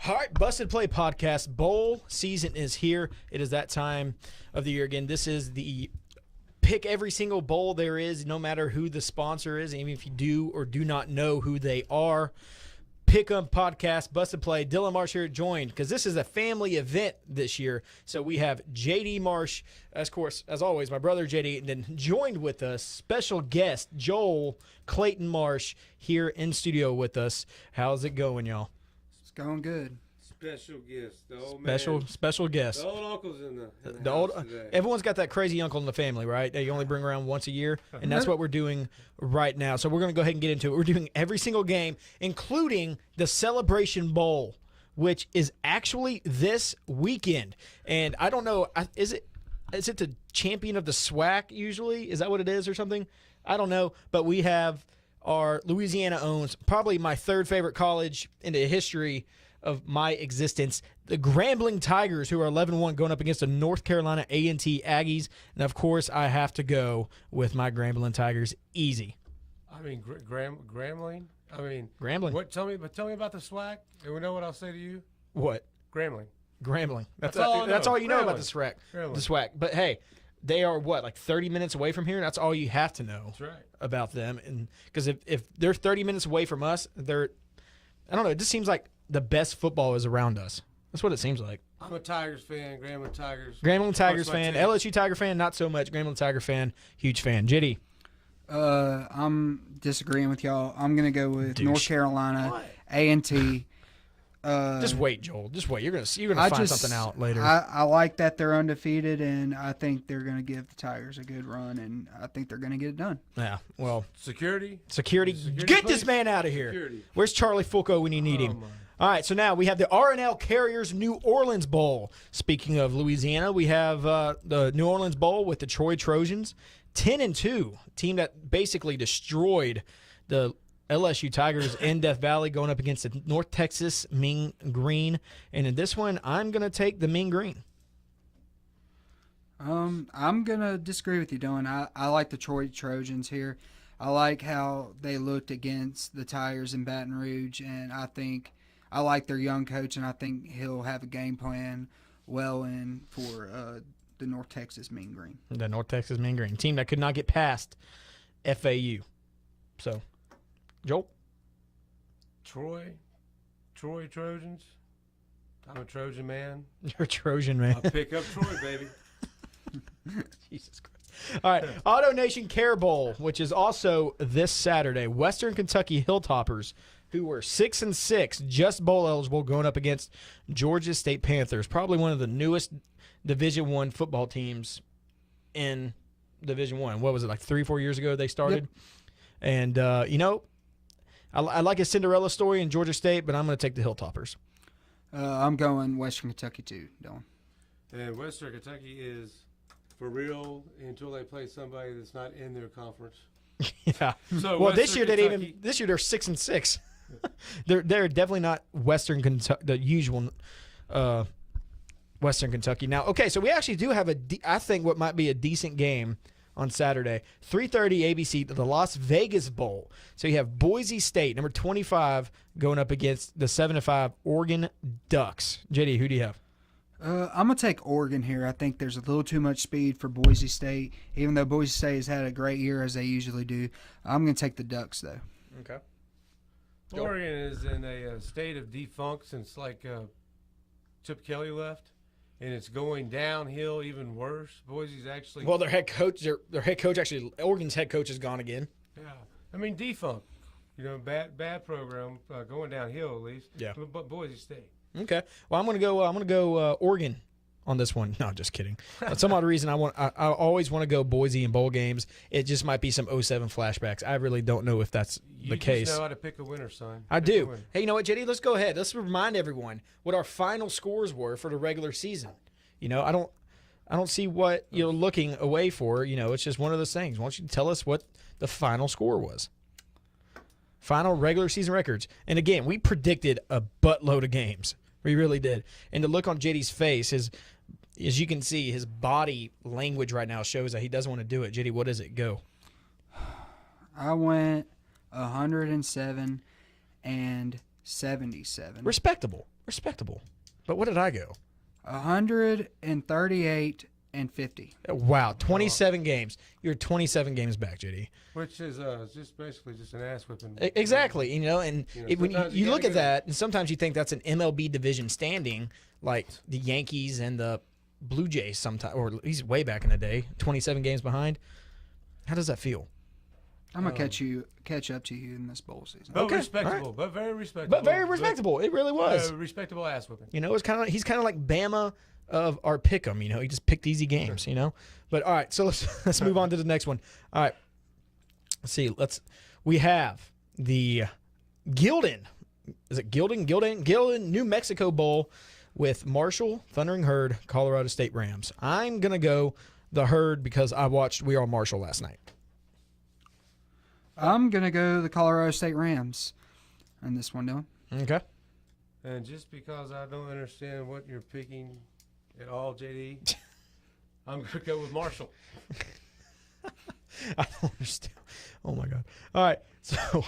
All right, Busted Play Podcast. Bowl season is here. It is that time of the year again. This is the pick every single bowl there is, no matter who the sponsor is, even if you do or do not know who they are. Pick 'em podcast, Busted Play. Dylan Marsh here joined because this is a family event this year. So we have JD Marsh, of course, as always, my brother JD, and then joined with us, special guest Joel Clayton Marsh here in studio with us. How's it going, y'all? It's going good. Special guest, the old man. Special guest. The old uncle's in the The house old, today. everyone's got that crazy uncle in the family, right? That you only bring around once a year, and that's what we're doing right now. So we're going to go ahead and get into it. We're doing every single game, including the Celebration Bowl, which is actually this weekend. And I don't know, is it the champion of the SWAC usually? Is that what it is or something? I don't know, but we have our Louisiana owns probably my third favorite college in the history of my existence, the Grambling Tigers, who are 11-1, going up against the North Carolina A&T Aggies. And, of course, I have to go with my Grambling Tigers. Easy. I mean, Grambling. I mean, Grambling. What? Tell me about the SWAC. And we know what I'll say to you. What? Grambling. Grambling. That's all I know. all you know about the Grambling. SWAC. The SWAC. But, hey, they are, like 30 minutes away from here? That's all you have to know That's right. about them. And because if they're 30 minutes away from us, I don't know, it just seems like the best football is around us. That's what it seems like. I'm a Tigers fan, Grambling Tigers. Grambling Tigers fan, team. LSU Tiger fan, not so much. Grambling Tiger fan, huge fan. JD. I'm disagreeing with y'all. I'm gonna go with Douche. North Carolina A&T. Just wait, Joel. Just wait. You're gonna find something out later. I like that they're undefeated, and I think they're gonna give the Tigers a good run, and I think they're gonna get it done. Yeah. Well, Security. security. Get this please. man out of here. Security. Where's Charlie Fulco when you need him? my. All right. So now we have the R&L Carriers New Orleans Bowl. Speaking of Louisiana, we have the New Orleans Bowl with the Troy Trojans, 10-2, team that basically destroyed the LSU Tigers in Death Valley, going up against the North Texas Mean Green. And in this one, I'm going to take the Mean Green. I'm gonna disagree with you, Dylan. I like the Troy Trojans here. I like how they looked against the Tigers in Baton Rouge, and I like their young coach, and I think he'll have a game plan well in for the North Texas Mean Green. The North Texas Mean Green, team that could not get past FAU. So, Joel? Troy Trojans. I'm a Trojan man. You're a Trojan, man. I'll pick up Troy, baby. Jesus Christ. All right, Auto Nation Care Bowl, which is also this Saturday. Western Kentucky Hilltoppers, who were 6-6, just bowl eligible, going up against Georgia State Panthers, probably one of the newest Division I football teams in Division I. What was it, like 3-4 years ago they started? Yep. And, I like a Cinderella story in Georgia State, but I'm going to take the Hilltoppers. I'm going Western Kentucky too, Dylan. And Western Kentucky is for real until they play somebody that's not in their conference. Yeah. So Well, this year Kentucky, they're 6-6. they're definitely not Western Kentucky, the usual Western Kentucky. Now, okay, so we actually do have I think what might be a decent game on Saturday, 3:30 ABC, the Las Vegas Bowl. So you have Boise State, number 25, going up against the 7-5 Oregon Ducks. JD, who do you have? I'm going to take Oregon here. I think there's a little too much speed for Boise State, even though Boise State has had a great year as they usually do. I'm going to take the Ducks, though. Okay. Oregon is in a state of defunct since Chip Kelly left, and it's going downhill even worse. Boise's actually Well, their head coach actually, Oregon's head coach is gone again. yeah. I mean defunct, bad program going downhill at least. Yeah. But Boise State. Okay. Well, I'm gonna go Oregon on this one. No, just kidding. For some odd reason, I always want to go Boise in bowl games. It just might be some 07 flashbacks. I really don't know if that's the case. You just know how to pick a winner, son. I Pick a do. winner. Hey, you know what, JD? Let's go ahead. Let's remind everyone what our final scores were for the regular season. I don't see what you're looking away for. It's just one of those things. Why don't you tell us what the final score was? Final regular season records. And again, we predicted a buttload of games. We really did. And the look on JD's face, as you can see, his body language right now shows that he doesn't want to do it. JD, what does it go? I went 107 and 77. Respectable. But what did I go? 138-50. Wow, 27 games. You're 27 games back, JD. Which is just basically just an ass whipping. Exactly, and when sometimes you you look gotta at go- that, and sometimes you think that's an MLB division standing, like the Yankees and the Blue Jays sometimes, or at least way back in the day, 27 games behind. How does that feel? I'm gonna catch up to you in this bowl season. But Okay, respectable, but very respectable. But very respectable. It really was. Respectable ass whipping. It's kind of he's kind of like Bama of our pick'em. He just picked easy games. But all right, so let's move on to the next one. All right, let's see. We have the Gildan. Is it Gildan, New Mexico Bowl with Marshall, Thundering Herd, Colorado State Rams. I'm gonna go the Herd because I watched We Are Marshall last night. I'm gonna go the Colorado State Rams on this one, Dylan. Okay. And just because I don't understand what you're picking at all, JD, I'm going to go with Marshall. I don't understand. Oh my God! All right, so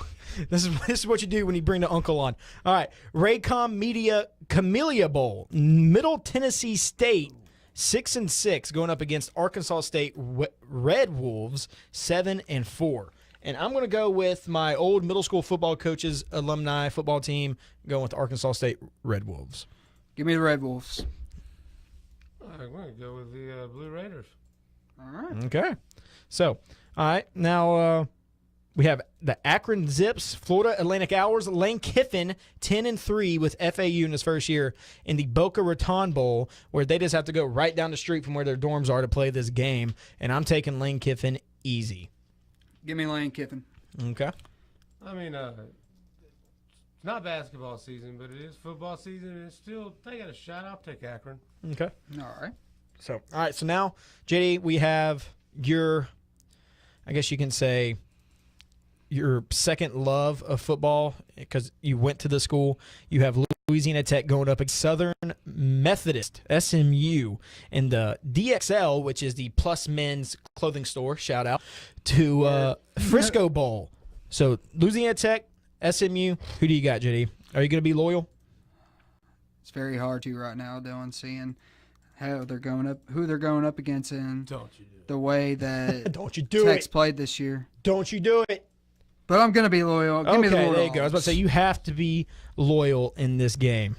this is what you do when you bring the uncle on. All right, Raycom Media Camellia Bowl, Middle Tennessee State 6-6 going up against Arkansas State Red Wolves 7-4. And I'm going to go with my old middle school football coach's alumni football team, going with Arkansas State Red Wolves. Give me the Red Wolves. I'm going to go with the Blue Raiders. All right. Okay. So, all right, now we have the Akron Zips, Florida Atlantic Hours, Lane Kiffin 10-3 with FAU in his first year in the Boca Raton Bowl, where they just have to go right down the street from where their dorms are to play this game. And I'm taking Lane Kiffin easy. Give me Lane Kiffin. Okay. I mean, it's not basketball season, but it is football season, and it's still, they got a shot. I'll take Akron. Okay. All right. So, all right. So now, JD, we have your, I guess you can say, your second love of football because you went to the school. You have Louisiana Tech going up against Southern Methodist, SMU, in the DXL, which is the Plus Men's clothing store. Shout out to Frisco Bowl. So Louisiana Tech, SMU. Who do you got, JD? Are you going to be loyal? It's very hard to right now, Dylan, seeing how they're going up, who they're going up against, and Don't you do it. the way that Don't you do Tech's it? played this year. Don't you do it? But I'm gonna be loyal. Give me the Okay, loyal. there you go. I was about to say you have to be loyal in this game.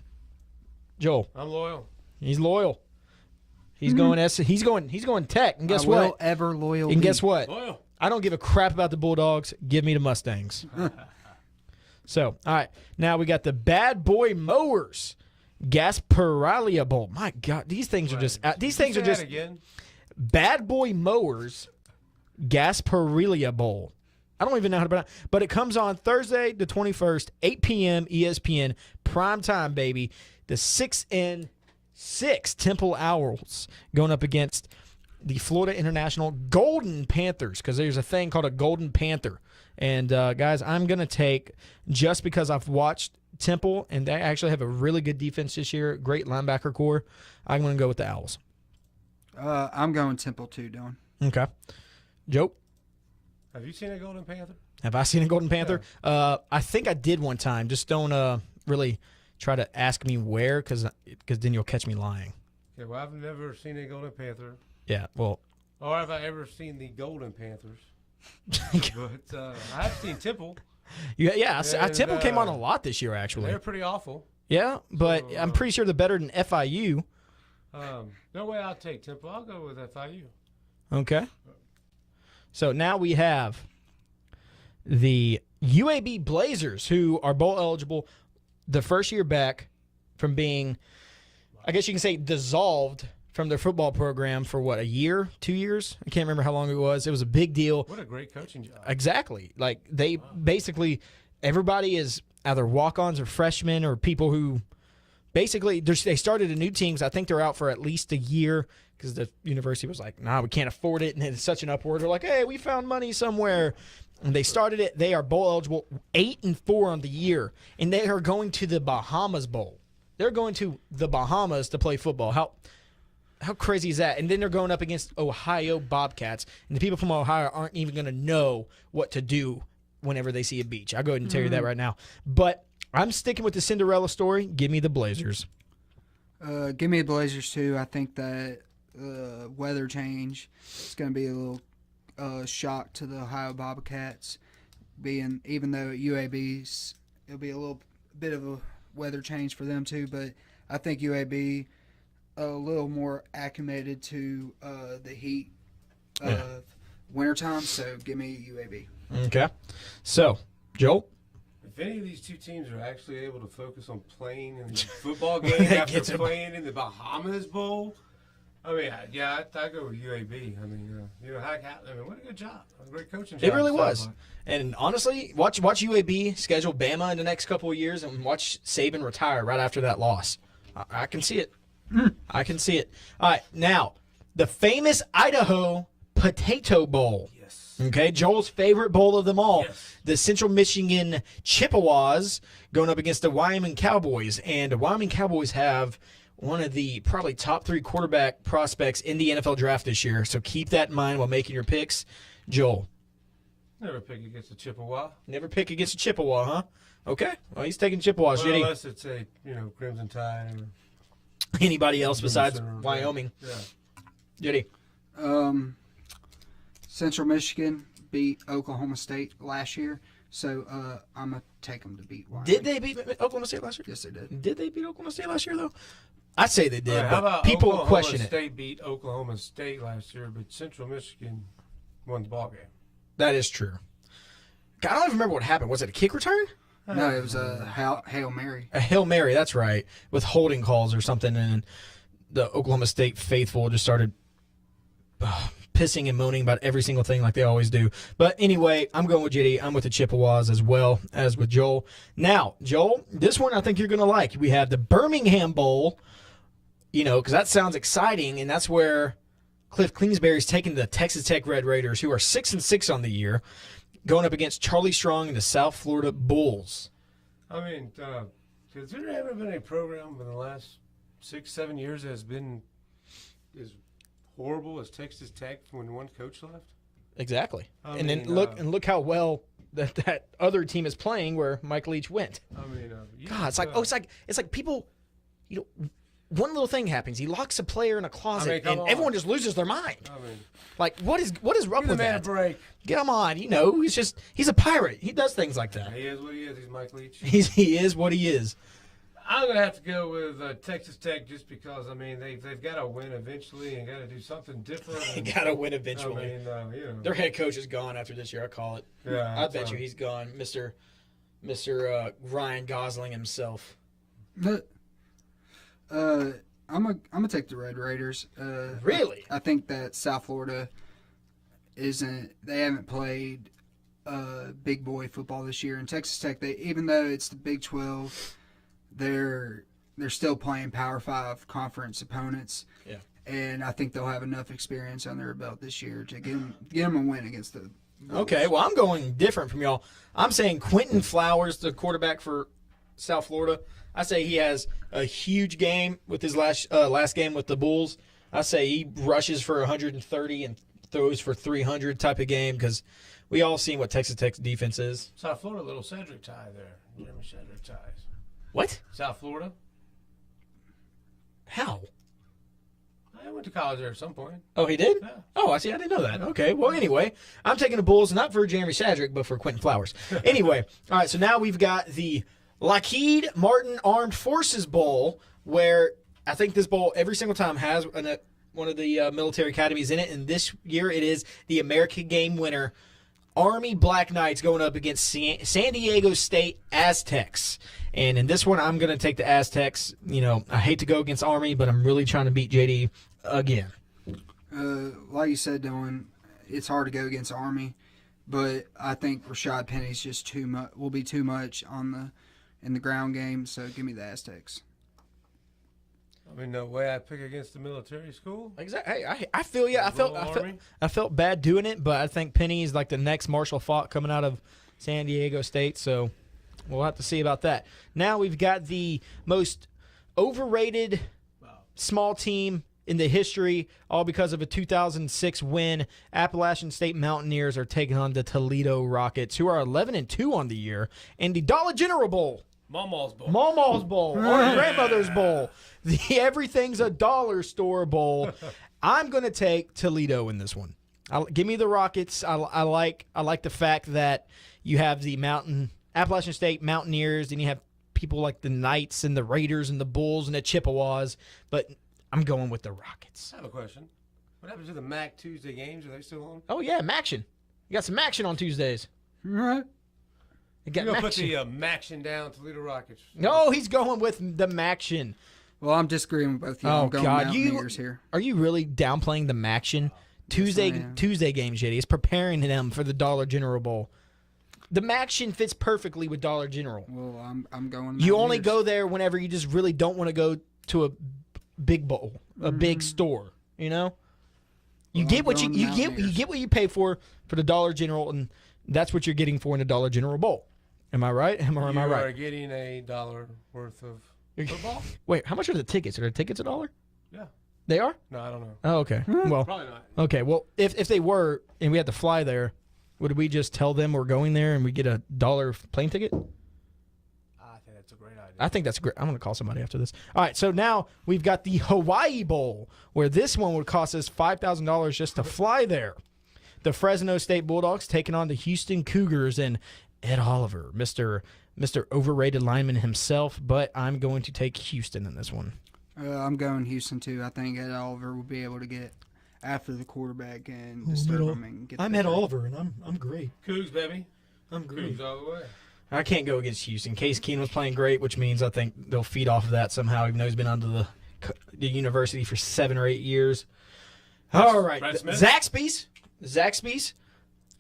Joel, I'm loyal. he's loyal. He's going he's going Tech. And guess I will what? ever loyal. And be. guess what? Loyal. I don't give a crap about the Bulldogs. Give me the Mustangs. So, all right. Now we got the Bad Boy Mowers Gasparilla Bowl. My God, these things are just Say that again. Bad Boy Mowers Gasparilla Bowl. I don't even know how to pronounce it, but it comes on Thursday the 21st, 8 p.m. ESPN, prime time, baby. The 6-6 Temple Owls going up against the Florida International Golden Panthers because there's a thing called a Golden Panther. And, guys, I'm going to take, just because I've watched Temple and they actually have a really good defense this year, great linebacker core, I'm going to go with the Owls. I'm going Temple too, Dylan. Okay. Joe? Have you seen a Golden Panther? Have I seen a Golden Panther? I think I did one time. Just don't really try to ask me where because then you'll catch me lying. Okay, well, I've never seen a Golden Panther. Yeah, well. Or have I ever seen the Golden Panthers? But I have seen Temple. Temple came on a lot this year, actually. They're pretty awful. Yeah, but So, I'm pretty sure they're better than FIU. No way I'll take Temple. I'll go with FIU. Okay. So now we have the UAB Blazers, who are bowl eligible the first year back from being, I guess you can say, dissolved from their football program for what, a year, 2 years? I can't remember how long it was. It was a big deal. What a great coaching job. Exactly. Like they basically, everybody is either walk-ons or freshmen or people who basically they started a new team. I think they're out for at least a year because the university was like, nah, we can't afford it. And it's such an upward. They're like, hey, we found money somewhere. And they started it. They are bowl eligible 8-4 on the year. And they are going to the Bahamas Bowl. They're going to the Bahamas to play football. How crazy is that? And then they're going up against Ohio Bobcats. And the people from Ohio aren't even going to know what to do whenever they see a beach. I'll go ahead and tell you that right now. But I'm sticking with the Cinderella story. Give me the Blazers. Give me the Blazers too. I think that weather change is going to be a little shock to the Ohio Bobcats. Even though at UAB's, it'll be a little bit of a weather change for them too. But I think UAB a little more acclimated to the heat of wintertime. So give me UAB. Okay. So, Joel? If any of these two teams are actually able to focus on playing in the football game after playing in the Bahamas Bowl, I mean, I go with UAB. I mean, what a good job. A great coaching job. It really was. And honestly, watch UAB schedule Bama in the next couple of years and watch Saban retire right after that loss. I can see it. I can see it. All right, now, the famous Idaho Potato Bowl. Okay, Joel's favorite bowl of them all. Yes. The Central Michigan Chippewas going up against the Wyoming Cowboys. And the Wyoming Cowboys have one of the probably top 3 quarterback prospects in the NFL draft this year. So keep that in mind while making your picks. Joel. Never pick against a Chippewa. Never pick against a Chippewa, huh? Okay. Well, he's taking Chippewas. Well, unless it's a Crimson Tide or anybody else besides Center, Wyoming. Yeah. Judy. Central Michigan beat Oklahoma State last year, so I'm going to take them to beat Wyoming. Did they beat Oklahoma State last year? Yes, they did. Did they beat Oklahoma State last year, though? I'd say they did, All right, how but about people Oklahoma question it. State beat Oklahoma State last year, but Central Michigan won the ball game. That is true. God, I don't even remember what happened. Was it a kick return? No, it was a Hail Mary. A Hail Mary, that's right, with holding calls or something, and the Oklahoma State faithful just started pissing and moaning about every single thing like they always do. But anyway, I'm going with JD. I'm with the Chippewas as well as with Joel. Now, Joel, this one I think you're going to like. We have the Birmingham Bowl, because that sounds exciting, and that's where Cliff Kingsbury's taking the Texas Tech Red Raiders, who are 6-6 on the year, going up against Charlie Strong and the South Florida Bulls. I mean, has there ever been a program in the last 6-7 years that has been as horrible as Texas Tech when one coach left? Exactly. I and mean, then look how well that other team is playing where Mike Leach went. I mean, God, it's like people, one little thing happens. He locks a player in a closet, and everyone just loses their mind. I mean, Like, what is up give with the man that? a break. Come on, he's a pirate. He does things like that. He is what he is. He's Mike Leach. He is what he is. I'm gonna have to go with Texas Tech just because they've got to win eventually and got to do something different. They gotta win eventually. I mean, Their head coach is gone after this year. I call it. Yeah, I bet you he's gone, Mr. Ryan Gosling himself. But I'm gonna take the Red Raiders. Really? I think that South Florida they haven't played big boy football this year, and Texas Tech, even though it's the Big 12, they're still playing Power 5 conference opponents. Yeah. And I think they'll have enough experience on their belt this year to get them a win against the Bulls. Okay, well, I'm going different from y'all. I'm saying Quentin Flowers, the quarterback for South Florida. I say he has a huge game with his last game with the Bulls. I say he rushes for 130 and throws for 300 type of game because we all seen what Texas Tech's defense is. South Florida, little Cedric tie there. Jeremy Cedric ties. What? South Florida. How? I went to college there at some point. Oh, he did? Yeah. Oh, I see. I didn't know that. Okay. Well, anyway, I'm taking the Bulls, not for Jeremy Shadrick, but for Quentin Flowers. Anyway, all right, so now we've got the Lockheed Martin Armed Forces Bowl, where I think this bowl every single time has one of the military academies in it, and this year it is the American game winner, Army Black Knights, going up against San Diego State Aztecs. And in this one, I'm going to take the Aztecs. I hate to go against Army, but I'm really trying to beat JD again. Like you said, Dylan, it's hard to go against Army, but I think Rashad Penny's just too much. Will be too much in the ground game. So give me the Aztecs. I mean, no way I pick against the military school. Exactly. Hey, I feel you. Army? I felt bad doing it, but I think Penny is like the next Marshall Faulk coming out of San Diego State. So we'll have to see about that. Now we've got the most overrated small team in the history, all because of a 2006 win. Appalachian State Mountaineers are taking on the Toledo Rockets, who are 11-2 on the year, and the Dollar General Bowl. Mama's Bowl. Mama's Bowl, or Grandmother's Bowl, the Everything's a Dollar Store Bowl. I'm going to take Toledo in this one. Give me the Rockets. I like the fact that you have the Appalachian State Mountaineers, and you have people like the Knights and the Raiders and the Bulls and the Chippewas, but I'm going with the Rockets. I have a question. What happens to the MAC Tuesday games? Are they still on? Oh, yeah, Maction. You got some Maction on Tuesdays. Right. You got You're going to put Maction. the Maction down, Toledo Rockets. No, he's going with the Maction. Well, I'm disagreeing with both of you. Oh, I'm going God. Mountaineers here. Are you really downplaying the Maction? Tuesday games, JD. It's preparing them for the Dollar General Bowl. The Maction fits perfectly with Dollar General. Well, I'm going You only Mountaineers. go there whenever you just really don't want to go to a big bowl, a big store. You know, you Well, get I'm what you going Mountaineers. get what you pay for the Dollar General, and that's what you're getting for in the Dollar General Bowl. Am I right? Am I You are right? getting $1 worth of football? Wait, how much are the tickets? Are the tickets $1? Yeah. They are? No, I don't know. Oh, okay. Well, Probably not. okay. Well, if they were and we had to fly there, would we just tell them we're going there and we get $1 plane ticket? I think that's a great idea. I think that's great. I'm going to call somebody after this. All right, so now we've got the Hawaii Bowl, where this one would cost us $5,000 just to fly there. The Fresno State Bulldogs taking on the Houston Cougars and Ed Oliver, Mr. Overrated lineman himself, but I'm going to take Houston in this one. I'm going Houston too. I think Ed Oliver will be able to get after the quarterback and disturb him and get. I'm the Ed break. Oliver, and I'm great. Cougs, baby. I'm Cougs all the way. I can't go against Houston. Case Keenum was playing great, which means I think they'll feed off of that somehow, even though he's been under the university for 7 or 8 years. All right. Brad Smith? Zaxby's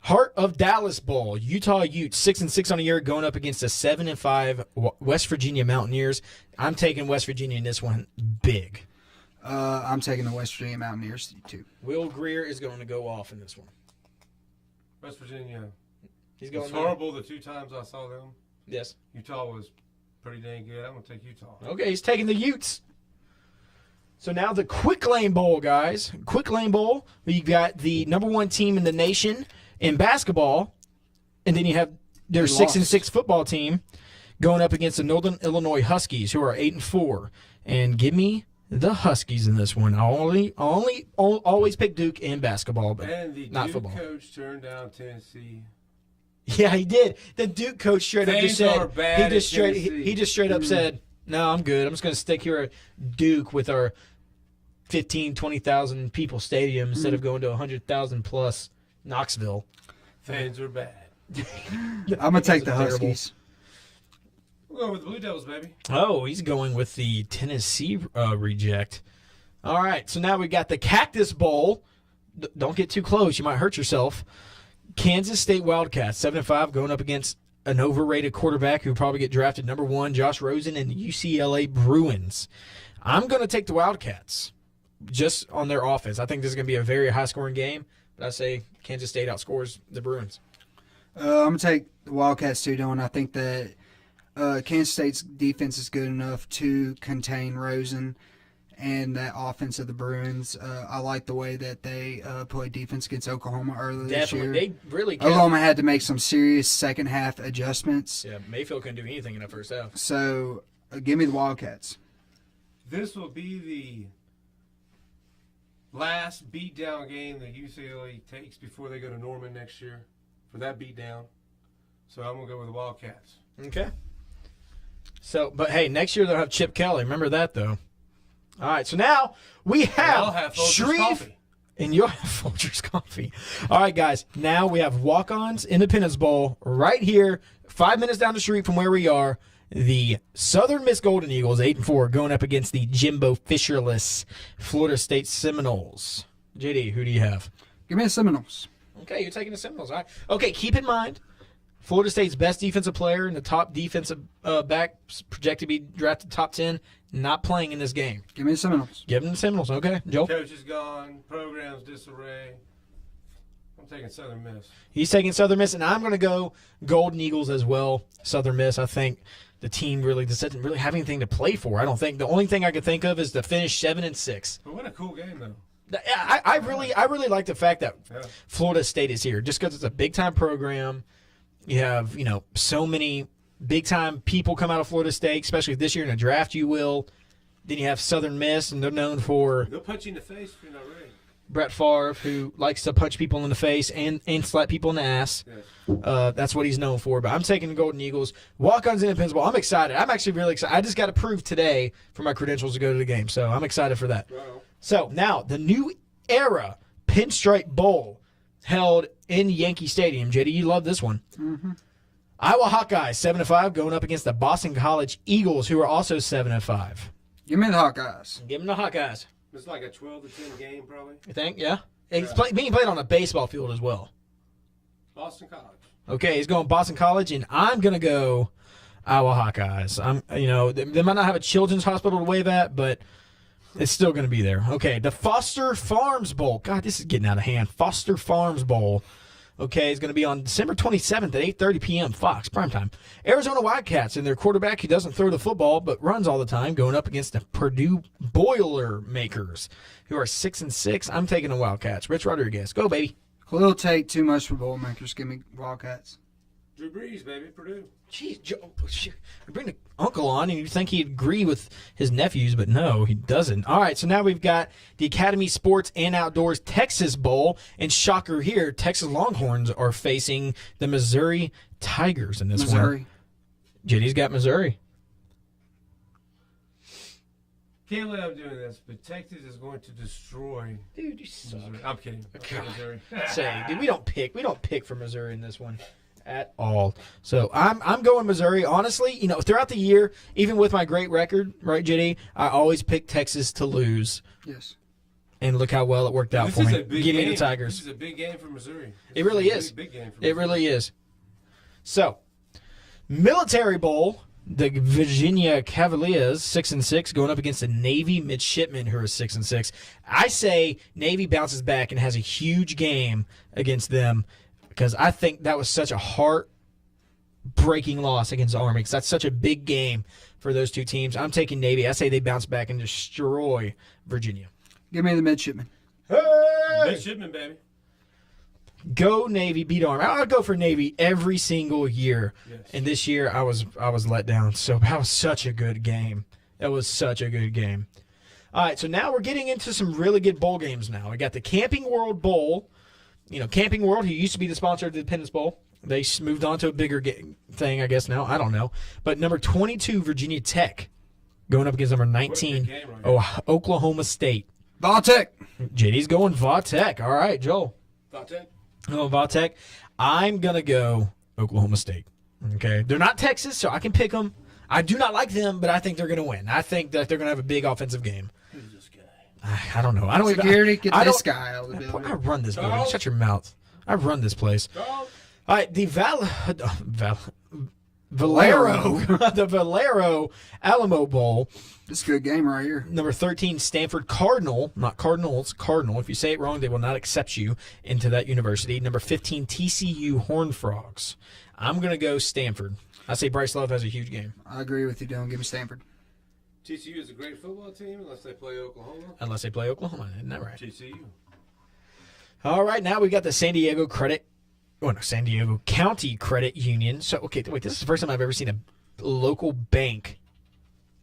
Heart of Dallas Bowl. Utah Utes 6-6 on the year, going up against the 7-5 West Virginia Mountaineers. I'm taking West Virginia in this one big. I'm taking the West Virginia Mountaineers too. Will Greer is going to go off in this one. West Virginia. He's going It's horrible the 2 times I saw them. Yes. Utah was pretty dang good. I'm going to take Utah. Okay, he's taking the Utes. So now the Quick Lane Bowl, guys. Quick Lane Bowl, you got the number 1 team in the nation in basketball, and then you have their 6-6 football team going up against the Northern Illinois Huskies, who are 8-4. And give me the Huskies in this one. I always pick Duke in basketball, but And the not Duke football. coach turned down Tennessee. Yeah, he did. The Duke coach straight up just Things are said bad at he Tennessee. just straight up said, "No, I'm good. I'm just going to stick here at Duke with our 15, 20,000 people stadium instead of going to 100,000 plus Knoxville." Things are bad. I'm gonna take the Terrible. Huskies. We'll go with the Blue Devils, baby. Oh, he's going with the Tennessee reject. All right, so now we got the Cactus Bowl. Don't get too close; you might hurt yourself. Kansas State Wildcats 7-5 going up against an overrated quarterback who will probably get drafted number 1, Josh Rosen, and the UCLA Bruins. I'm going to take the Wildcats just on their offense. I think this is going to be a very high-scoring game, but I say Kansas State outscores the Bruins. I'm gonna take the Wildcats too, Dylan. I think that Kansas State's defense is good enough to contain Rosen and that offense of the Bruins. I like the way that they played defense against Oklahoma earlier this year. Definitely. They really kept. Oklahoma had to make some serious second half adjustments. Yeah, Mayfield couldn't do anything in the first half. So give me the Wildcats. This will be the last beatdown game that UCLA takes before they go to Norman next year for that beatdown. So I'm going to go with the Wildcats. Okay. So, but hey, next year they'll have Chip Kelly. Remember that, though. All right, so now we I'll have have Folgers Shreve, coffee. and you'll have Folgers coffee. All right, guys, now we have Walk-Ons Independence Bowl right here, 5 minutes down the street from where we are. The Southern Miss Golden Eagles, 8-4, going up against the Jimbo Fisherless Florida State Seminoles. JD, who do you have? Give me the Seminoles. Okay, you're taking the Seminoles. All right. Okay, keep in mind, Florida State's best defensive player and the top defensive back projected to be drafted top 10, not playing in this game. Give me the Seminoles. Give them the Seminoles. Okay, Joe? Coach is gone. Program's disarray. I'm taking Southern Miss. He's taking Southern Miss, and I'm going to go Golden Eagles as well. Southern Miss, I think the team really doesn't really have anything to play for. I don't think. The only thing I could think of is to finish 7-6. But what a cool game, though. I really like the fact that Yeah. Florida State is here, just because it's a big time program. You have so many big time people come out of Florida State, especially this year in a draft. You will. Then you have Southern Miss, and they're known for They'll punch you in the face if you're not ready. Brett Favre, who likes to punch people in the face and slap people in the ass. Yes. That's what he's known for. But I'm taking the Golden Eagles. Walk-ons in Independence Bowl. I'm excited. I'm actually really excited. I just got approved today for my credentials to go to the game, so I'm excited for that. Wow. So now the new era Pinstripe Bowl held in Yankee Stadium. JD, you love this one. Mm-hmm. Iowa Hawkeyes 7-5 going up against the Boston College Eagles, who are also 7-5. Give me the Hawkeyes. Give them the Hawkeyes. It's like a 12-10 game, probably. You think? Yeah. It's being played on a baseball field as well. Boston College. Okay, he's going Boston College, and I'm gonna go Iowa Hawkeyes. They might not have a children's hospital to wave at, but it's still gonna be there. Okay, the Foster Farms Bowl. God, this is getting out of hand. Foster Farms Bowl. Okay, it's going to be on December 27th at 8:30 p.m. Fox primetime. Arizona Wildcats and their quarterback who doesn't throw the football but runs all the time, going up against the Purdue Boilermakers, who are 6-6. I'm taking the Wildcats. Rich Rodriguez, go baby. Khalil Tate, too much for bowl makers. Give me Wildcats. Drew Brees, baby, Purdue. Jeez, Joe, bring the uncle on, and you think he'd agree with his nephews, but no, he doesn't. All right, so now we've got the Academy Sports and Outdoors Texas Bowl, and shocker here, Texas Longhorns are facing the Missouri Tigers in this Missouri. one. JD's got Missouri. Can't believe I'm doing this, but Texas is going to destroy Dude, you suck. Missouri. I'm kidding. I'm kidding, Missouri. Say, dude, we don't pick for Missouri in this one at all. So I'm going Missouri. Honestly, throughout the year, even with my great record, right, JD, I always pick Texas to lose. Yes. And look how well it worked out This for is me. a big Give me game. the Tigers. This is a big game for Missouri. It really is. Big game for It Missouri. really is. So, Military Bowl, the Virginia Cavaliers 6-6 going up against the Navy Midshipmen who are 6-6. I say Navy bounces back and has a huge game against them because I think that was such a heart-breaking loss against the Army because that's such a big game for those two teams. I'm taking Navy. I say they bounce back and destroy Virginia. Give me the midshipmen. Midshipman, baby. Go Navy, beat Army. I would go for Navy every single year. Yes. And this year I was let down. So that was such a good game. That was such a good game. All right, so now we're getting into some really good bowl games now. We got the Camping World Bowl. Camping World, who used to be the sponsor of the Independence Bowl. They moved on to a bigger thing, I guess, now. I don't know. But number 22, Virginia Tech, going up against number 19, game right Oklahoma State. Voltech. JD's going Va-Tech. All right, Joel. Voltech. Oh, Va-Tech. I'm going to go Oklahoma State. Okay. They're not Texas, so I can pick them. I do not like them, but I think they're going to win. I think that they're going to have a big offensive game. Who's this guy? I don't know. I don't Security, even. get I this don't- guy out of the building. I run this building. Charles? Shut your mouth. I run this place. Charles? All right, the Valero, the Valero Alamo Bowl. This is a good game right here. Number 13, Stanford Cardinal, not Cardinals, Cardinal. If you say it wrong, they will not accept you into that university. Number 15, TCU Horned Frogs. I'm going to go Stanford. I say Bryce Love has a huge game. I agree with you, Dylan. Give me Stanford. TCU is a great football team unless they play Oklahoma. Unless they play Oklahoma. Isn't that right? TCU. All right, now we got the San Diego County Credit Union. So, okay, wait, this is the first time I've ever seen a local bank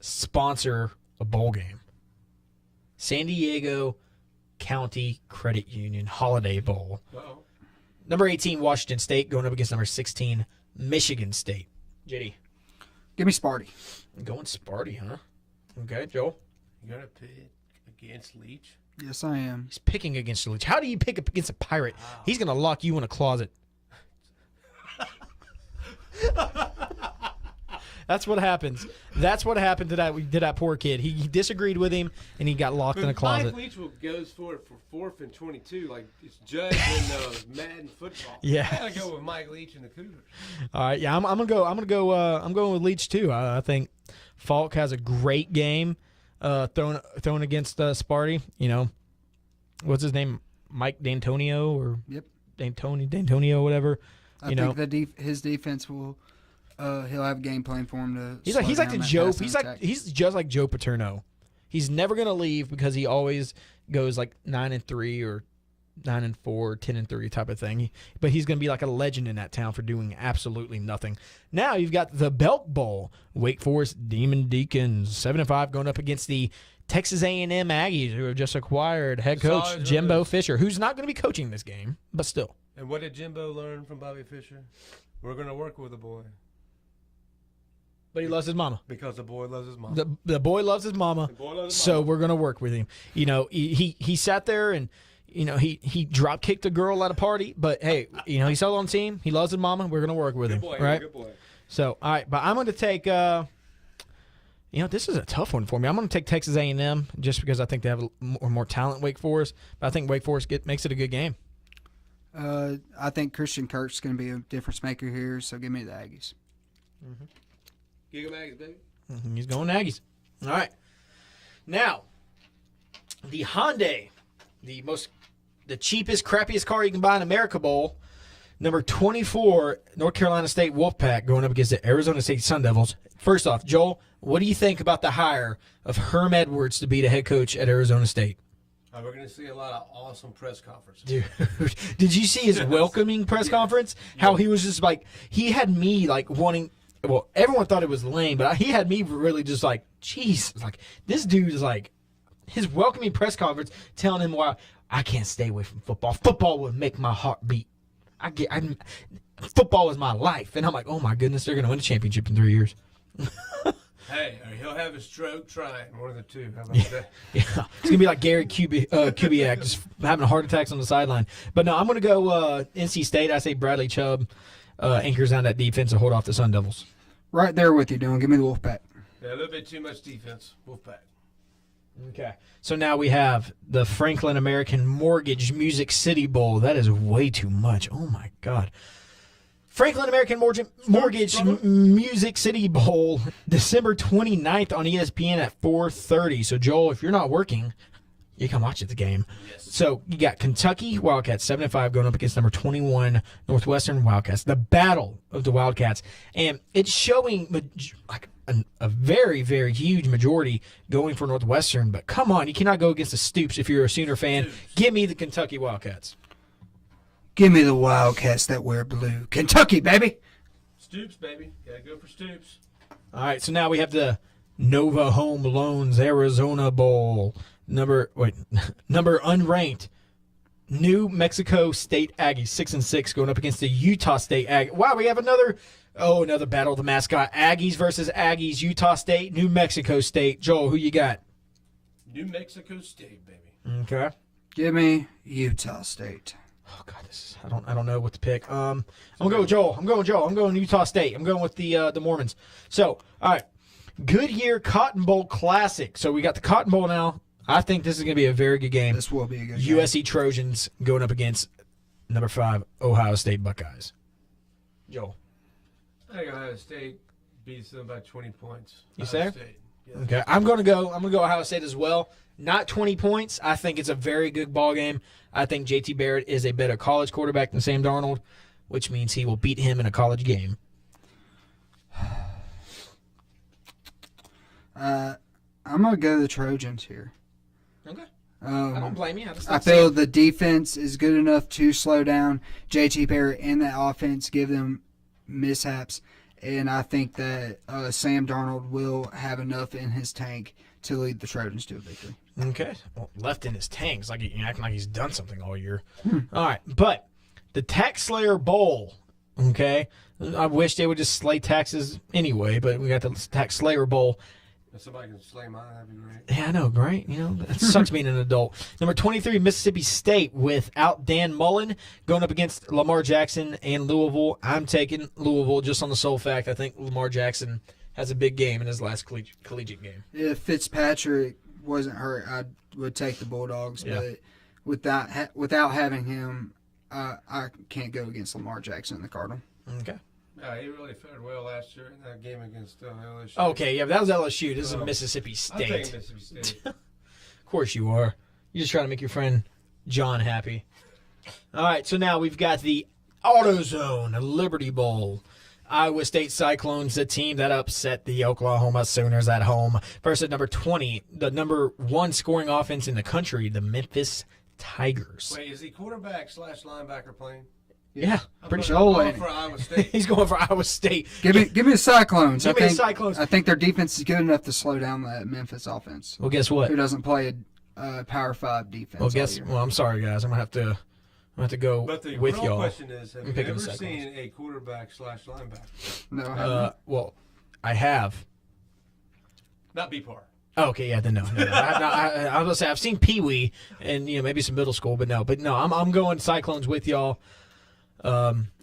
sponsor a bowl game. San Diego County Credit Union Holiday Bowl. Uh-oh. Number 18, Washington State, going up against number 16, Michigan State. JD. Give me Sparty. Going Sparty, huh? Okay, Joel. You got to pick against Leach? Yes, I am. He's picking against the Leech. How do you pick up against a pirate? He's going to lock you in a closet. That's what happens. That's what happened to that poor kid. He disagreed with him, and he got locked in a closet. Mike Leach goes for it for 4th and 22, like it's Judge in Madden football. Yeah. I gotta go with Mike Leach and the Cougars. All right, yeah, I'm gonna go. I'm going with Leach too. I think Falk has a great game thrown against Sparty. What's his name? Mike D'Antonio or Yep. D'Antonio, whatever. I think his defense will. He'll have a game plan for him to. He's like the Joe. Attack. He's just like Joe Paterno. He's never gonna leave because he always goes like 9-3 or 9-4, 10-3 type of thing. But he's going to be like a legend in that town for doing absolutely nothing. Now you've got the Belk Bowl. Wake Forest Demon Deacons 7-5 going up against the Texas A&M Aggies, who have just acquired head coach Jimbo Fisher, who's not going to be coaching this game, but still. And what did Jimbo learn from Bobby Fischer? We're going to work with the boy. But he loves his mama. Because the boy loves his mama. The boy loves his mama, so we're going to work with him. You know, he sat there and, you know, he drop kicked a girl at a party, but hey, you know, he's still on the team. He loves his mama. We're going to work with him. Boy, right? Good boy. So, all right, but I'm going to take you know, this is a tough one for me. I'm going to take Texas A&M just because I think they have more talent Wake Forest, but I think Wake Forest makes it a good game. I think Christian Kirk's going to be a difference maker here, so give me the Aggies. Give him Aggies, baby. He's going Aggies. All right. Now, the Hyundai, the cheapest, crappiest car you can buy in America Bowl, number 24, North Carolina State Wolfpack going up against the Arizona State Sun Devils. First off, Joel, what do you think about the hire of Herm Edwards to be the head coach at Arizona State? We're going to see a lot of awesome press conferences. Dude, did you see his welcoming press conference? How he was just like, he had me like wanting, well, everyone thought it was lame, but he had me really just like, jeez, like this dude is like, his welcoming press conference telling him why I can't stay away from football. Football would make my heart beat. Football is my life. And I'm like, oh my goodness, they're going to win a championship in 3 years. Hey, he'll have a stroke trying. One of the two. How about that? Yeah, it's going to be like Gary Kubiak, just having heart attacks on the sideline. But no, I'm going to go NC State. I say Bradley Chubb anchors on that defense to hold off the Sun Devils. Right there with you, Dylan. Give me the Wolfpack. Yeah, a little bit too much defense. Wolfpack. Okay. So now we have the Franklin American Mortgage Music City Bowl. That is way too much. Oh, my God. Franklin American Mortgage Music City Bowl, December 29th on ESPN at 4:30. So, Joel, if you're not working, you can watch the game. Yes. So you got Kentucky Wildcats 7-5 going up against number 21 Northwestern Wildcats. The battle of the Wildcats, and it's showing like a very, very huge majority going for Northwestern. But come on, you cannot go against the Stoops if you're a Sooner fan. Stoops. Give me the Kentucky Wildcats. Give me the Wildcats that wear blue. Kentucky, baby. Stoops, baby. Gotta go for Stoops. All right, so now we have the Nova Home Loans Arizona Bowl. Number unranked New Mexico State Aggies 6-6 going up against the Utah State Aggies. Wow, we have another battle of the mascot. Aggies versus Aggies. Utah State, New Mexico State. Joel, who you got? New Mexico State, baby. Okay. Give me Utah State. Oh God, I don't know what to pick. I'm gonna go with Joel. I'm going Utah State. I'm going with the Mormons. So, all right, Goodyear Cotton Bowl Classic. So we got the Cotton Bowl now. I think this is gonna be a very good game. This will be a good game. USC Trojans going up against number 5 Ohio State Buckeyes. Joel, I think Ohio State beats them by 20 points. You Ohio say? State. Yes. okay, I'm gonna go Ohio State as well. Not 20 points. I think it's a very good ball game. I think JT Barrett is a better college quarterback than Sam Darnold, which means he will beat him in a college game. I'm going to go the Trojans here. Okay. I don't blame you. I feel the defense is good enough to slow down JT Barrett and that offense, give them mishaps, and I think that Sam Darnold will have enough in his tank to lead the Trojans to a victory. Okay. Well, left in his tanks, like he acting like he's done something all year. All right, but the Tax Slayer Bowl. Okay, I wish they would just slay taxes anyway, but we got the Tax Slayer Bowl. If somebody can slay mine, that'd be great. Yeah, I know, right? You know, that sucks being an adult. Number 23, Mississippi State, without Dan Mullen, going up against Lamar Jackson and Louisville. I'm taking Louisville just on the sole fact I think Lamar Jackson has a big game in his last collegiate game. If Fitzpatrick wasn't hurt, I would take the Bulldogs, Yeah. but without having him, I can't go against Lamar Jackson and the Cardinal. Okay. Yeah, he really fared well last year in that game against LSU. Okay, yeah, but that was LSU. This is Mississippi I'm State. taking Mississippi State. Of course you are. You're just trying to make your friend John happy. All right, so now we've got the AutoZone Liberty Bowl. Iowa State Cyclones, the team that upset the Oklahoma Sooners at home, versus number 20, the number 1 scoring offense in the country, the Memphis Tigers. Wait, is he quarterback / linebacker playing? Yeah, pretty sure. Oh, Going wait. for Iowa State. He's going for Iowa State. Give me the Cyclones. Give me the Cyclones. I think their defense is good enough to slow down that Memphis offense. Well, guess what? Who doesn't play a Power 5 defense? Well, I'm sorry, guys. I'm gonna have to go But the with real y'all. question is, have I'm you picking ever the Cyclones. seen a quarterback / linebacker? No, I haven't. Well, I have. Not BPAR. Oh, okay, yeah, then no. I was gonna say I've seen Pee Wee and maybe some middle school, but no. I'm going Cyclones with y'all.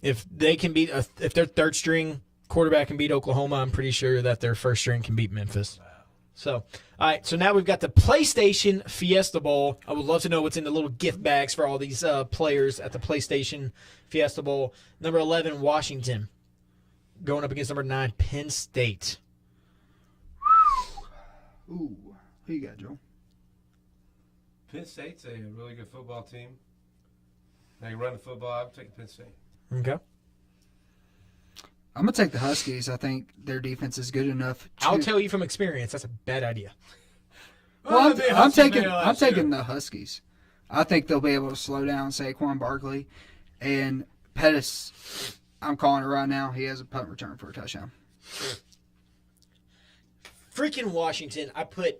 If they can beat if their third string quarterback can beat Oklahoma, I'm pretty sure that their first string can beat Memphis. So, all right. So now we've got the PlayStation Fiesta Bowl. I would love to know what's in the little gift bags for all these players at the PlayStation Fiesta Bowl. Number 11, Washington, going up against number 9, Penn State. Ooh, who you got, Joel? Penn State's a really good football team. They can run the football. I'm taking Penn State. Okay. I'm gonna take the Huskies. I think their defense is good enough. I'll tell you from experience, that's a bad idea. Well, they I'm hustled taking there I'm last year. taking the Huskies. I think they'll be able to slow down Saquon Barkley and Pettis. I'm calling it right now. He has a punt return for a touchdown. Freaking Washington, I put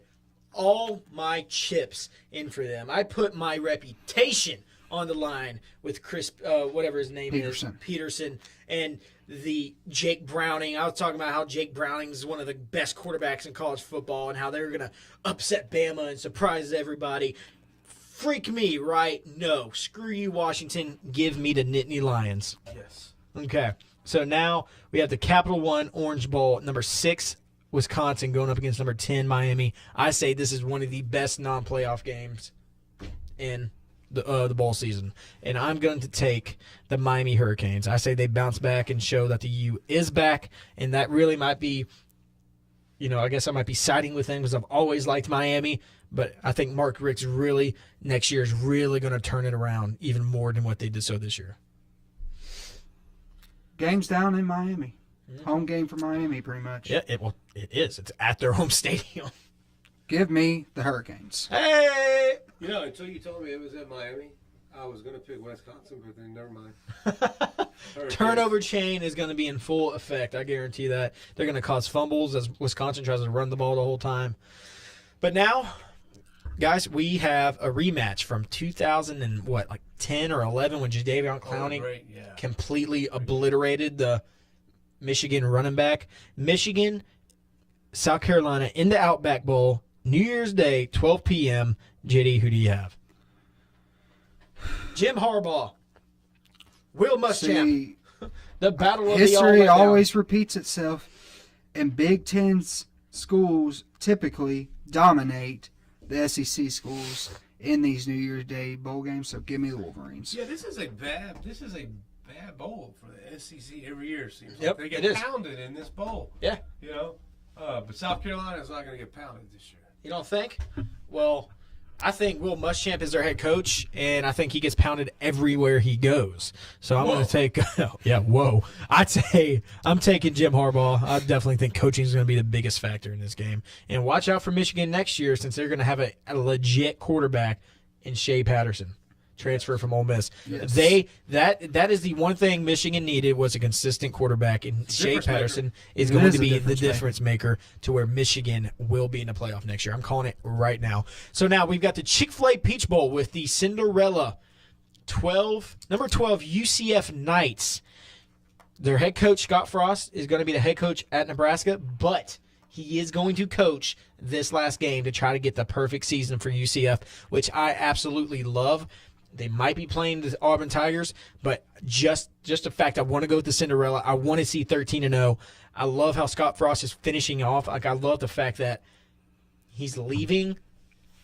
all my chips in for them. I put my reputation on the line with Chris, whatever his name is, Peterson, and the Jake Browning. I was talking about how Jake Browning is one of the best quarterbacks in college football and how they're going to upset Bama and surprise everybody. Freak me, right? No. Screw you, Washington. Give me the Nittany Lions. Yes. Okay. So now we have the Capital One Orange Bowl, number 6, Wisconsin, going up against number 10, Miami. I say this is one of the best non-playoff games in the bowl season. And I'm going to take the Miami Hurricanes. I say they bounce back and show that the U is back, and that really might be, I guess I might be siding with them because I've always liked Miami, but I think Mark Richt's really, next year, is really going to turn it around even more than what they did so this year. Game's down in Miami. Home game for Miami, pretty much. Yeah, it is. It's at their home stadium. Give me the Hurricanes. Hey! Until you told me it was at Miami, I was going to pick Wisconsin, but then never mind. Turnover chain is going to be in full effect. I guarantee that. They're going to cause fumbles as Wisconsin tries to run the ball the whole time. But now, guys, we have a rematch from 2010 or 11 when Jadeveon Clowney completely obliterated the Michigan running back. Michigan, South Carolina in the Outback Bowl, New Year's Day, 12 p.m. JD, who do you have? Jim Harbaugh, Will Muschamp, See, the battle of history the always repeats itself, and Big Ten schools typically dominate the SEC schools in these New Year's Day bowl games. So give me the Wolverines. Yeah, this is a bad bowl for the SEC every year. It seems Yep, like they it get is. pounded in this bowl. Yeah. But South Carolina is not going to get pounded this year. You don't think? Well, I think Will Muschamp is their head coach, and I think he gets pounded everywhere he goes. So I'm going to take I'd say I'm taking Jim Harbaugh. I definitely think coaching is going to be the biggest factor in this game. And watch out for Michigan next year since they're going to have a legit quarterback in Shea Patterson. Transfer from Ole Miss. Yes. That is the one thing Michigan needed was a consistent quarterback, and Shea Patterson is It going is to a be the difference difference maker to where Michigan will be in the playoff next year. I'm calling it right now. So now we've got the Chick-fil-A Peach Bowl with the Cinderella number 12 UCF Knights. Their head coach Scott Frost is going to be the head coach at Nebraska, but he is going to coach this last game to try to get the perfect season for UCF, which I absolutely love. They might be playing the Auburn Tigers, but just the fact I want to go with the Cinderella. I want to see 13-0. I love how Scott Frost is finishing off. I love the fact that he's leaving,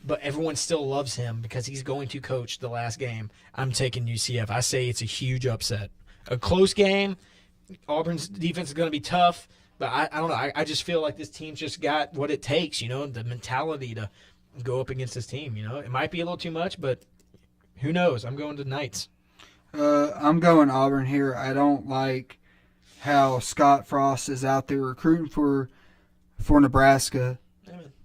but everyone still loves him because he's going to coach the last game. I'm taking UCF. I say it's a huge upset. A close game. Auburn's defense is going to be tough, but I don't know. I just feel like this team's just got what it takes, the mentality to go up against this team. It might be a little too much, but who knows? I'm going to Knights. I'm going Auburn here. I don't like how Scott Frost is out there recruiting for Nebraska.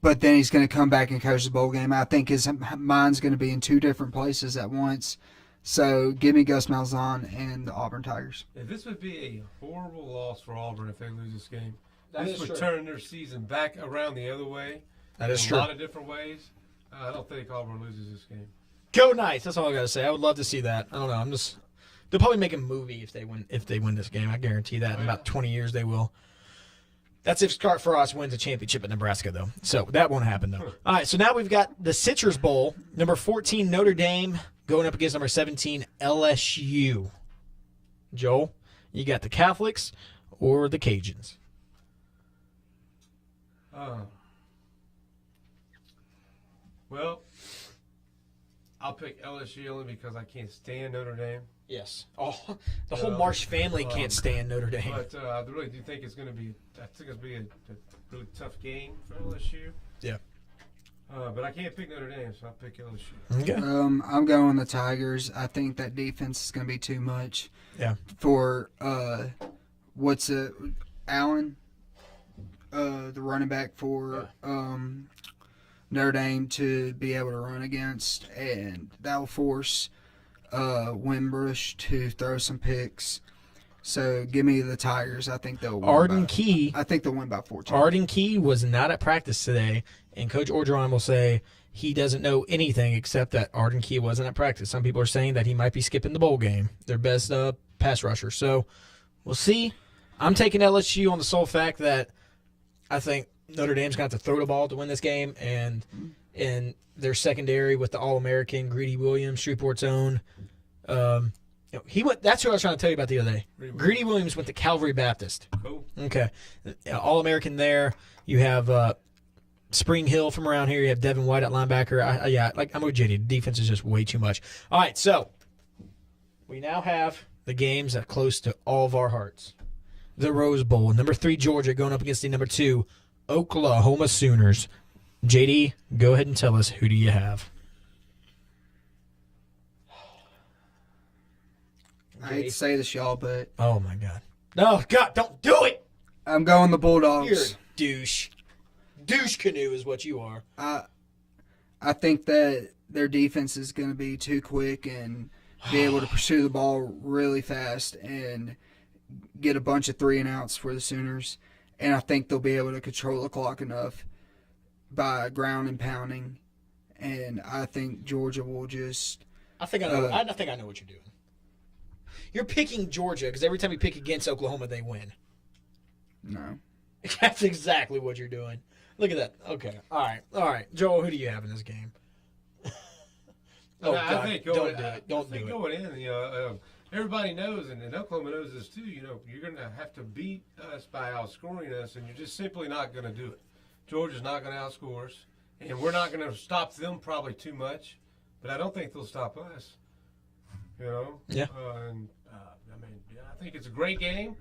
but then he's going to come back and coach the bowl game. I think his mind's going to be in two different places at once. So give me Gus Malzahn and the Auburn Tigers. If this would be a horrible loss for Auburn if they lose this game. That This is would true. turn their season back around the other way. That is in true. a lot of different ways. I don't think Auburn loses this game. Go Knights. That's all I got to say. I would love to see that. I don't know. They'll probably make a movie if they win this game. I guarantee that. In about 20 years, they will. That's if Scott Frost wins a championship at Nebraska, though. So that won't happen, though. All right, so now we've got the Citrus Bowl. Number 14, Notre Dame, going up against number 17, LSU. Joel, you got the Catholics or the Cajuns? Well, I'll pick LSU only because I can't stand Notre Dame. Yes. Oh, the whole Marsh family can't stand Notre Dame. But I really do think it's going to be. I think it's going to be a really tough game for LSU. Yeah. But I can't pick Notre Dame, so I'll pick LSU. Okay. I'm going the Tigers. I think that defense is going to be too much. Yeah. For Allen, the running back for Notre Dame to be able to run against, and that will force Wimbush to throw some picks. So give me the Tigers. I think they'll win. Arden Key. I think they'll win by 14. Arden Key was not at practice today, and Coach Orgeron will say he doesn't know anything except that Arden Key wasn't at practice. Some people are saying that he might be skipping the bowl game, their best pass rusher. So we'll see. I'm taking LSU on the sole fact that I think Notre Dame's going to have to throw the ball to win this game, and in their secondary with the All-American Greedy Williams, Shreveport's own. He went. That's who I was trying to tell you about the other day. Greedy Williams went to Calvary Baptist. Cool. Okay, All-American there. You have Spring Hill from around here. You have Devin White at linebacker. I'm with JD. The defense is just way too much. All right, so we now have the games that close to all of our hearts. The Rose Bowl. Number 3, Georgia, going up against the number 2, Oklahoma Sooners. JD, go ahead and tell us, who do you have? I hate to say this, y'all, but Oh, my God. No, God, don't do it! I'm going the You're Bulldogs. a douche. Douche canoe is what you are. I think that their defense is going to be too quick and be able to pursue the ball really fast and get a bunch of 3-and-outs for the Sooners. And I think they'll be able to control the clock enough by ground and pounding. And I think Georgia will just. I think I know. I think I know what you're doing. You're picking Georgia because every time you pick against Oklahoma, they win. No. That's exactly what you're doing. Look at that. Okay. All right. Joel, who do you have in this game? I think don't do it. Don't do it. Going in, everybody knows, and Oklahoma knows this too. You're going to have to beat us by outscoring us, and you're just simply not going to do it. Georgia's not going to outscore us, and we're not going to stop them probably too much. But I don't think they'll stop us. Yeah. I think it's a great game.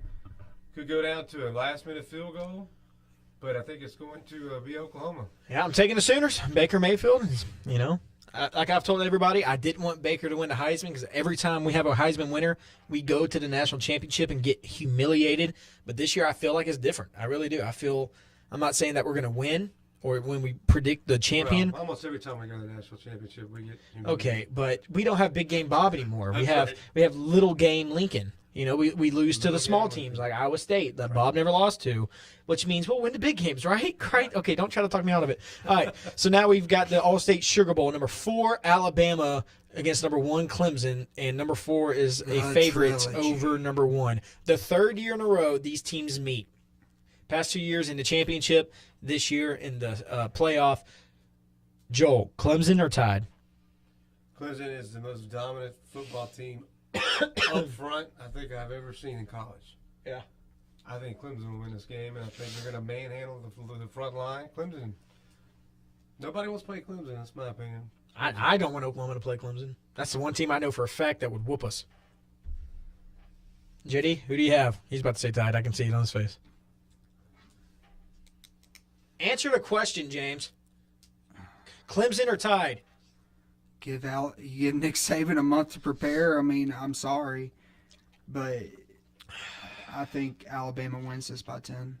Could go down to a last-minute field goal, but I think it's going to be Oklahoma. Yeah, I'm taking the Sooners. Baker Mayfield. Like I've told everybody, I didn't want Baker to win the Heisman because every time we have a Heisman winner, we go to the national championship and get humiliated. But this year, I feel like it's different. I really do. I'm not saying that we're going to win or when we predict the champion. Well, almost every time we go to the national championship, we get humiliated. Okay, but we don't have big game Bob anymore. We That's have right. little game Lincoln. We lose to the small game teams like Iowa State that Bob never lost to, which means we'll win the big games, right? Right? Okay, don't try to talk me out of it. All right, so now we've got the All-State Sugar Bowl. Number 4, Alabama against number 1, Clemson, and number 4 is a favorite trilogy. over number 1. The third year in a row these teams meet. Past 2 years in the championship, this year in the playoff. Joel, Clemson or Tide? Clemson is the most dominant football team up front I think I've ever seen in college. Yeah. I think Clemson will win this game, and I think they're going to manhandle the front line. Clemson. Nobody wants to play Clemson, that's my opinion. I don't want Oklahoma to play Clemson. That's the one team I know for a fact that would whoop us. JD, who do you have? He's about to say Tide. I can see it on his face. Answer the question, James. Clemson or Tide? You give Nick Saban a month to prepare. I mean, I'm sorry, but I think Alabama wins this by 10.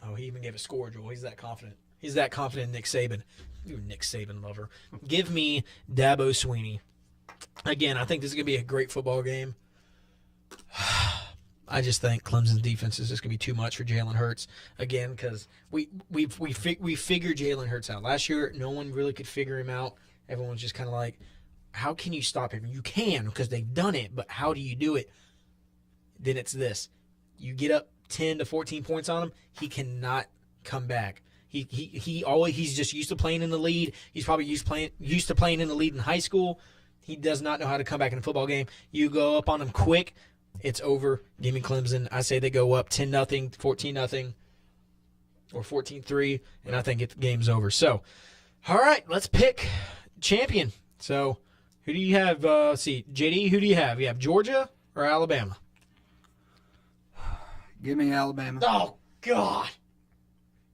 Oh, he even gave a score, Joel. He's that confident. He's that confident in Nick Saban. You Nick Saban lover. Give me Dabo Swinney. Again, I think this is going to be a great football game. I just think Clemson's defense is just going to be too much for Jalen Hurts. Again, because we figured Jalen Hurts out. Last year, no one really could figure him out. Everyone's just kind of like, how can you stop him? You can, because they've done it, but how do you do it? Then it's this. You get up 10 to 14 points on him, he cannot come back. He's just used to playing in the lead. He's probably used to playing in the lead in high school. He does not know how to come back in a football game. You go up on him quick, it's over. Give me Clemson. I say they go up 10-0, 14-0, or 14-3, and I think the game's over. So, all right, let's pick champion. So, who do you have? See, JD, who do you have? You have Georgia or Alabama? Give me Alabama. Oh, God.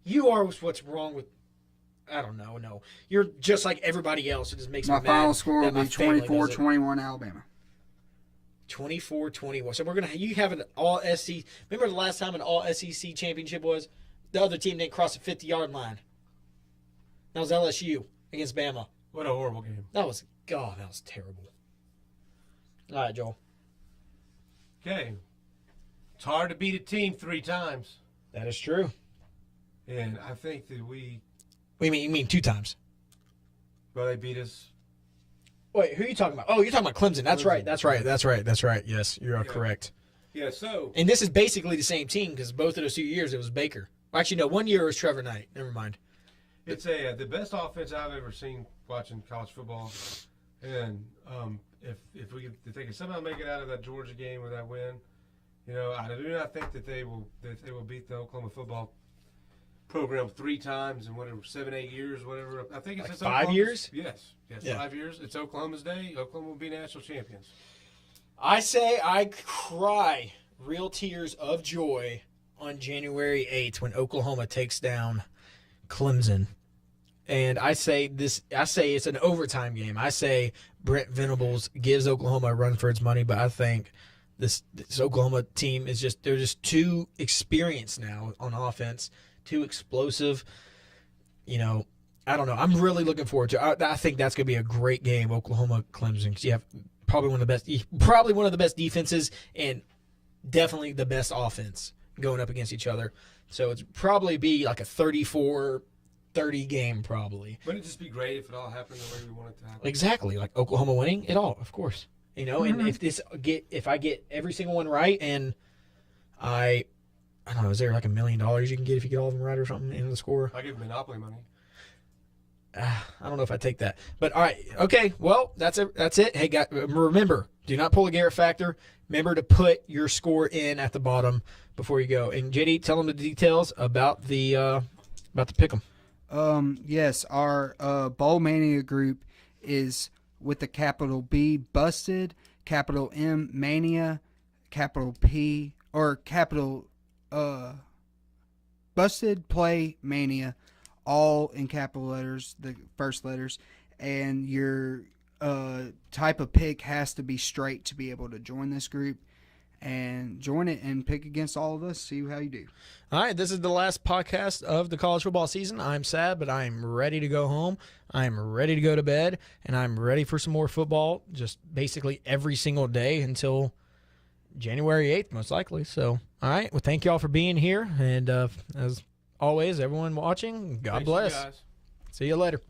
You are what's wrong with... I don't know. No, you're just like everybody else. It just makes me mad. My final score will that be 24-21 Alabama. 24-21. So you have an all SEC. Remember the last time an all SEC championship was? The other team didn't cross the 50-yard line. That was LSU against Bama. What a horrible game. That was terrible. All right, Joel. Okay. It's hard to beat a team 3 times. That is true. And I think that we... What do you mean 2 times? Well, they beat us. Wait, who are you talking about? Oh, you're talking about Clemson. That's right. Yes, you're correct. Yeah, so... And this is basically the same team because both of those 2 years it was Baker. Well, actually, no, 1 year it was Trevor Knight. Never mind. It's the best offense I've ever seen watching college football. And if they can somehow make it out of that Georgia game with that win, I do not think that they will beat the Oklahoma football program 3 times in 7-8 years, whatever. I think it's like 5 years. Yes, yeah. 5 years. It's Oklahoma's day. Oklahoma will be national champions. I say I cry real tears of joy on January 8th when Oklahoma takes down Clemson. And I say it's an overtime game. I say Brent Venables gives Oklahoma a run for its money, but I think this Oklahoma team they're just too experienced now on offense, too explosive. I don't know. I'm really looking forward to it. I think that's going to be a great game, Oklahoma-Clemson, because you have probably one of the best defenses and definitely the best offense going up against each other. So it's probably be like a 34-30 game probably. Wouldn't it just be great if it all happened the way we want it to happen? Exactly, like Oklahoma winning it all, of course. And if I get every single one right, and I don't know, is there like $1 million you can get if you get all of them right or something in the score? I give Monopoly money. I don't know if I take that, but all right, okay. Well, that's it. Hey, guys, remember, do not pull a Garrett factor. Remember to put your score in at the bottom before you go. And JD, tell them the details about the pick'em. Yes, our Bowl Mania group is with the capital B Busted, capital M Mania, capital P or capital Busted Play Mania, all in capital letters, the first letters, and your type of pick has to be straight to be able to join this group. And join it and pick against all of us. See how you do. All right, this is the last podcast of the college football season. I'm sad, but I'm ready to go home. I'm ready to go to bed, and I'm ready for some more football just basically every single day until January 8th, most likely. So, all right, well, thank you all for being here. And as always, everyone watching, God bless. Thanks, you guys. See you later.